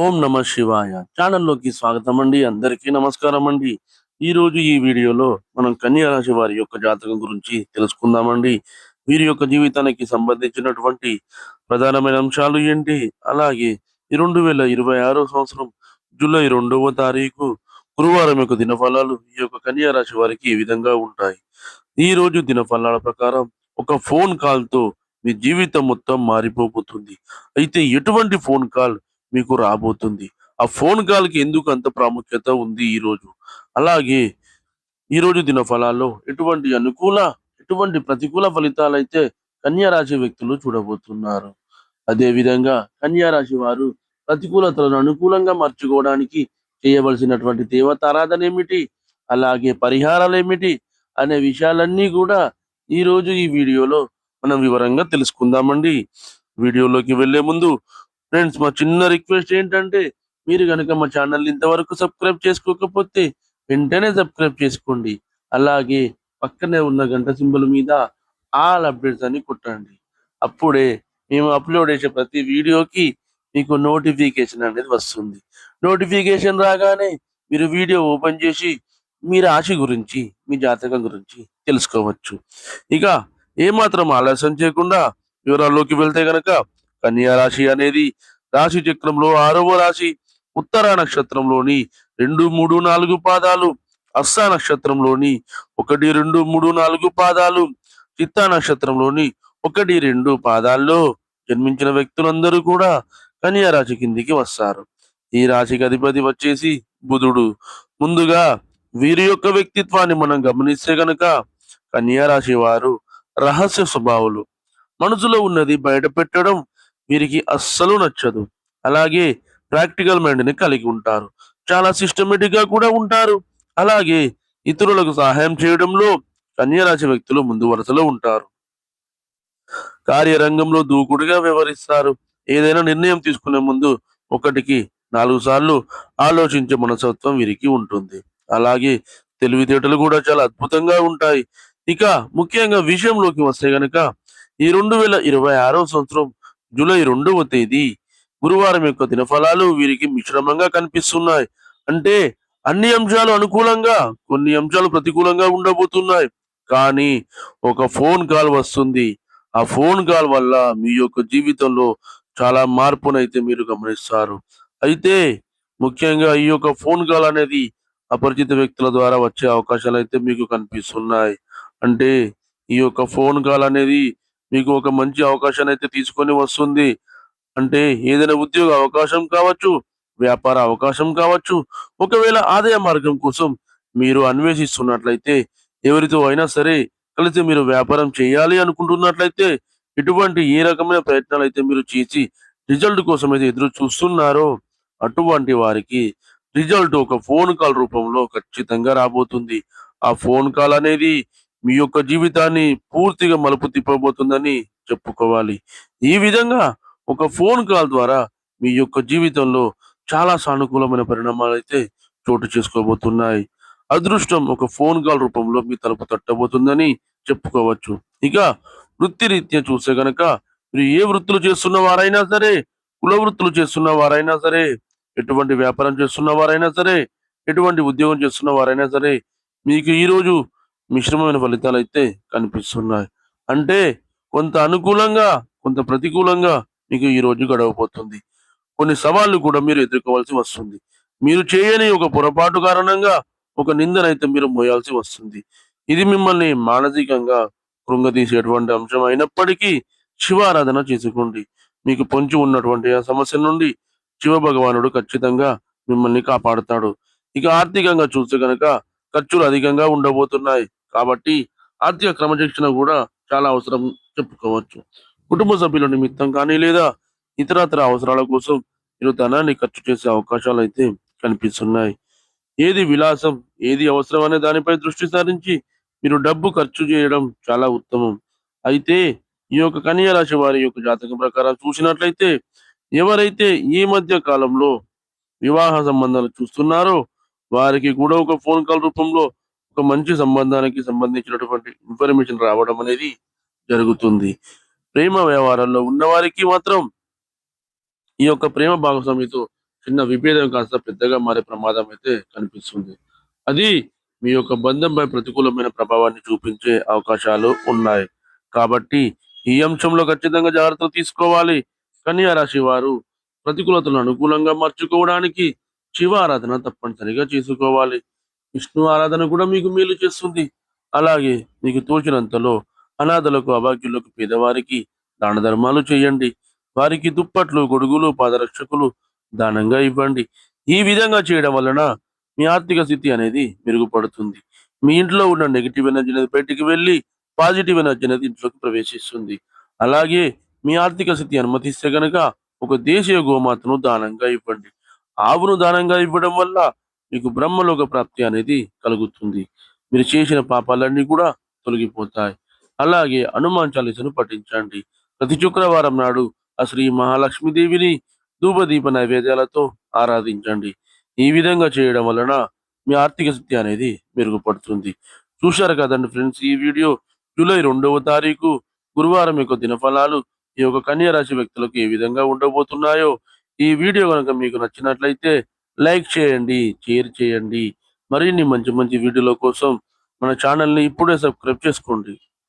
ఓం నమ శివాయ ఛానల్లోకి స్వాగతం అండి. అందరికీ నమస్కారం అండి. ఈ రోజు ఈ వీడియోలో మనం కన్యా రాశి వారి యొక్క జాతకం గురించి తెలుసుకుందామండి. వీరి యొక్క జీవితానికి సంబంధించినటువంటి ప్రధానమైన అంశాలు ఏంటి, అలాగే ఈ 2026 సంవత్సరం జూలై 2వ తారీఖు గురువారం యొక్క దినఫలాలు ఈ యొక్క కన్యా రాశి వారికి ఈ విధంగా ఉంటాయి. ఈ రోజు దినఫలాల ప్రకారం ఒక ఫోన్ కాల్ తో మీ జీవితం మొత్తం మారిపోబోతుంది. అయితే ఎటువంటి ఫోన్ కాల్ మీకు రాబోతుంది, ఆ ఫోన్ కాల్ కి ఎందుకు అంత ప్రాముఖ్యత ఉంది ఈ రోజు, అలాగే ఈ రోజు దినఫలాల్లో ఎటువంటి ప్రతికూల ఫలితాలైతే కన్యా రాశి వ్యక్తులు చూడబోతున్నారు. అదే విధంగా కన్యా రాశి వారు ప్రతికూలతలను అనుకూలంగా మార్చుకోవడానికి చేయవలసినటువంటి దేవతారాధన ఏమిటి, అలాగే పరిహారాలు ఏమిటి అనే విషయాలన్నీ కూడా ఈ రోజు ఈ వీడియోలో మనం వివరంగా తెలుసుకుందామండి. వీడియోలోకి వెళ్లే ముందు ఫ్రెండ్స్, మా చిన్న రిక్వెస్ట్ ఏంటంటే, మీరు కనుక మా ఛానల్ ఇంతవరకు సబ్స్క్రైబ్ చేసుకోకపోతే వెంటనే సబ్స్క్రైబ్ చేసుకోండి. అలాగే పక్కనే ఉన్న గంట సింబల్ మీద ఆల్ అప్డేట్స్ అని కొట్టండి. అప్పుడే మేము అప్లోడ్ చేసే ప్రతి వీడియోకి మీకు నోటిఫికేషన్ అనేది వస్తుంది. నోటిఫికేషన్ రాగానే మీరు వీడియో ఓపెన్ చేసి మీ రాశి గురించి, మీ జాతకం గురించి తెలుసుకోవచ్చు. ఇక ఏమాత్రం ఆలస్యం చేయకుండా వివరాల్లోకి వెళ్తే గనక, కన్యా రాశి అనేది రాశి చక్రంలో 6వ రాశి. ఉత్తర నక్షత్రంలోని 2, 3, 4 పాదాలు, హస్త నక్షత్రంలోని 1, 2, 3, 4 పాదాలు, చిత్తా నక్షత్రంలోని 1, 2 పాదాల్లో జన్మించిన వ్యక్తులందరూ కూడా కన్యా రాశి కిందికి వస్తారు. ఈ రాశికి అధిపతి వచ్చేసి బుధుడు. ముందుగా వీరి యొక్క వ్యక్తిత్వాన్ని మనం గమనిస్తే గనక, కన్యా రాశి వారు రహస్య స్వభావులు. మనసులో ఉన్నది బయట పెట్టడం వీరికి అస్సలు నచ్చదు. అలాగే ప్రాక్టికల్ మైండ్ ని కలిగి ఉంటారు. చాలా సిస్టమేటిక్ గా కూడా ఉంటారు. అలాగే ఇతరులకు సహాయం చేయడంలో కన్యా రాశి వ్యక్తులు ముందు వరుసలో ఉంటారు. కార్యరంగంలో దూకుడుగా వ్యవహరిస్తారు. ఏదైనా నిర్ణయం తీసుకునే ముందు 1కి 4 సార్లు ఆలోచించే మనస్తత్వం వీరికి ఉంటుంది. అలాగే తెలివితేటలు కూడా చాలా అద్భుతంగా ఉంటాయి. ఇక ముఖ్యంగా విషయంలోకి వస్తే గనక, ఈ 2026 సంవత్సరం జూలై 2వ తేదీ గురువారం యొక్క దినఫలాలు వీరికి మిశ్రమంగా కనిపిస్తున్నాయి. అంటే అన్ని అంశాలు అనుకూలంగా, కొన్ని అంశాలు ప్రతికూలంగా ఉండబోతున్నాయి. కానీ ఒక ఫోన్ కాల్ వస్తుంది. ఆ ఫోన్ కాల్ వల్ల మీ యొక్క జీవితంలో చాలా మార్పునైతే మీరు గమనిస్తారు. అయితే ముఖ్యంగా ఈ యొక్క ఫోన్ కాల్ అనేది అపరిచిత వ్యక్తుల ద్వారా వచ్చే అవకాశాలు అయితే మీకు కనిపిస్తున్నాయి. అంటే ఈ యొక్క ఫోన్ కాల్ అనేది మీకు ఒక మంచి అవకాశాన్ని అయితే తీసుకొని వస్తుంది. అంటే ఏదైనా ఉద్యోగ అవకాశం కావచ్చు, వ్యాపార అవకాశం కావచ్చు, ఒకవేళ ఆదాయ మార్గం కోసం మీరు అన్వేషిస్తున్నట్లయితే, ఎవరితో అయినా సరే కలిసి మీరు వ్యాపారం చేయాలి అనుకుంటున్నట్లయితే, ఇటువంటి ఏ రకమైన ప్రయత్నాలు అయితే మీరు చేసి రిజల్ట్ కోసం అయితే ఎదురు చూస్తున్నారో, అటువంటి వారికి రిజల్ట్ ఒక ఫోన్ కాల్ రూపంలో ఖచ్చితంగా రాబోతుంది. ఆ ఫోన్ కాల్ అనేది మీ యొక్క జీవితాన్ని పూర్తిగా మలుపు తిప్పబోతుందని చెప్పుకోవాలి. ఈ విధంగా ఒక ఫోన్ కాల్ ద్వారా మీ యొక్క జీవితంలో చాలా సానుకూలమైన పరిణామాలు అయితే చోటు చేసుకోబోతున్నాయి. అదృష్టం ఒక ఫోన్ కాల్ రూపంలో మీ తలుపు తట్టబోతుందని చెప్పుకోవచ్చు. ఇక వృత్తిరీత్యా చూస్తే గనక, మీరు ఏ వృత్తులు చేస్తున్న వారైనా సరే, కుల వృత్తులు చేస్తున్న వారైనా సరే, ఎటువంటి వ్యాపారం చేస్తున్న వారైనా సరే, ఎటువంటి ఉద్యోగం చేస్తున్న వారైనా సరే, మీకు ఈ రోజు మిశ్రమమైన ఫలితాలు అయితే కనిపిస్తున్నాయి. అంటే కొంత అనుకూలంగా, కొంత ప్రతికూలంగా మీకు ఈ రోజు గడవబోతుంది. కొన్ని సవాళ్లు కూడా మీరు ఎదుర్కోవాల్సి వస్తుంది. మీరు చేయని ఒక పొరపాటు కారణంగా ఒక నిందనైతే మీరు మోయాల్సి వస్తుంది. ఇది మిమ్మల్ని మానసికంగా కృంగతీసేటువంటి అంశం అయినప్పటికీ శివారాధన చేసుకోండి. మీకు పొంచి ఉన్నటువంటి ఆ సమస్య నుండి శివ భగవానుడు ఖచ్చితంగా మిమ్మల్ని కాపాడుతాడు. ఇక ఆర్థికంగా చూస్తే కనుక, ఖర్చులు అధికంగా ఉండబోతున్నాయి. కాబట్టి ఆర్థిక క్రమశిక్షణ కూడా చాలా అవసరం చెప్పుకోవచ్చు. కుటుంబ సభ్యుల నిమిత్తం కానీ, లేదా ఇతరత్ర అవసరాల కోసం మీరు ధనాన్ని ఖర్చు చేసే అవకాశాలు అయితే కనిపిస్తున్నాయి. ఏది విలాసం, ఏది అవసరం అనే దానిపై దృష్టి సారించి మీరు డబ్బు ఖర్చు చేయడం చాలా ఉత్తమం. అయితే ఈ యొక్క కన్యా రాశి వారి యొక్క జాతకం ప్రకారం చూసినట్లయితే, ఎవరైతే ఈ మధ్య కాలంలో వివాహ సంబంధాలు చూస్తున్నారో వారికి కూడా ఒక ఫోన్ కాల్ రూపంలో ఒక మంచి సంబంధానికి సంబంధించినటువంటి ఇన్ఫర్మేషన్ రావడం అనేది జరుగుతుంది. ప్రేమ వ్యవహారాల్లో ఉన్నవారికి మాత్రం ఈ యొక్క ప్రేమ భాగస్వామితో చిన్న విభేదం కాస్త పెద్దగా మారే ప్రమాదం అయితే కనిపిస్తుంది. అది మీ యొక్క బంధంపై ప్రతికూలమైన ప్రభావాన్ని చూపించే అవకాశాలు ఉన్నాయి. కాబట్టి ఈ అంశంలో ఖచ్చితంగా జాగ్రత్తలు తీసుకోవాలి. కన్యా రాశి వారు ప్రతికూలతలను అనుకూలంగా మార్చుకోవడానికి శివ ఆరాధన తప్పనిసరిగా చేసుకోవాలి. విష్ణు ఆరాధన కూడా మీకు మేలు చేస్తుంది. అలాగే మీకు తోచినంతలో అనాథలకు, అభాగ్యులకు, పేదవారికి దాన ధర్మాలు చేయండి. వారికి దుప్పట్లు, గొడుగులు, పాదరక్షకులు దానంగా ఇవ్వండి. ఈ విధంగా చేయడం వలన మీ ఆర్థిక స్థితి అనేది మెరుగుపడుతుంది. మీ ఇంట్లో ఉన్న నెగెటివ్ ఎనర్జీ అనేది బయటికి వెళ్ళి పాజిటివ్ ఎనర్జీ అనేది ఇంట్లోకి ప్రవేశిస్తుంది. అలాగే మీ ఆర్థిక స్థితి అనుమతిస్తే గనక ఒక దేశీయ గోమాతను దానంగా ఇవ్వండి. ఆవును దానంగా ఇవ్వడం వల్ల మీకు బ్రహ్మలోక ప్రాప్తి అనేది కలుగుతుంది. మీరు చేసిన పాపాలన్నీ కూడా తొలగిపోతాయి. అలాగే హనుమాన్ చాలీసాను పఠించండి. ప్రతి శుక్రవారం నాడు ఆ శ్రీ మహాలక్ష్మీదేవిని ధూపదీప నైవేద్యాలతో ఆరాధించండి. ఈ విధంగా చేయడం వలన మీ ఆర్థిక స్థితి అనేది మెరుగుపడుతుంది. చూశారు కదండి ఫ్రెండ్స్, ఈ వీడియో జూలై 2వ తారీఖు గురువారం యొక్క దినఫలాలు ఈ యొక్క కన్యా రాశి వ్యక్తులకు ఏ విధంగా ఉండబోతున్నాయో. ఈ వీడియో కనుక మీకు నచ్చినట్లయితే లైక్ చేయండి, షేర్ చేయండి. మరిన్ని మంచి మంచి వీడియోల కోసం మన ఛానల్ని ఇప్పుడే సబ్స్క్రైబ్ చేసుకోండి.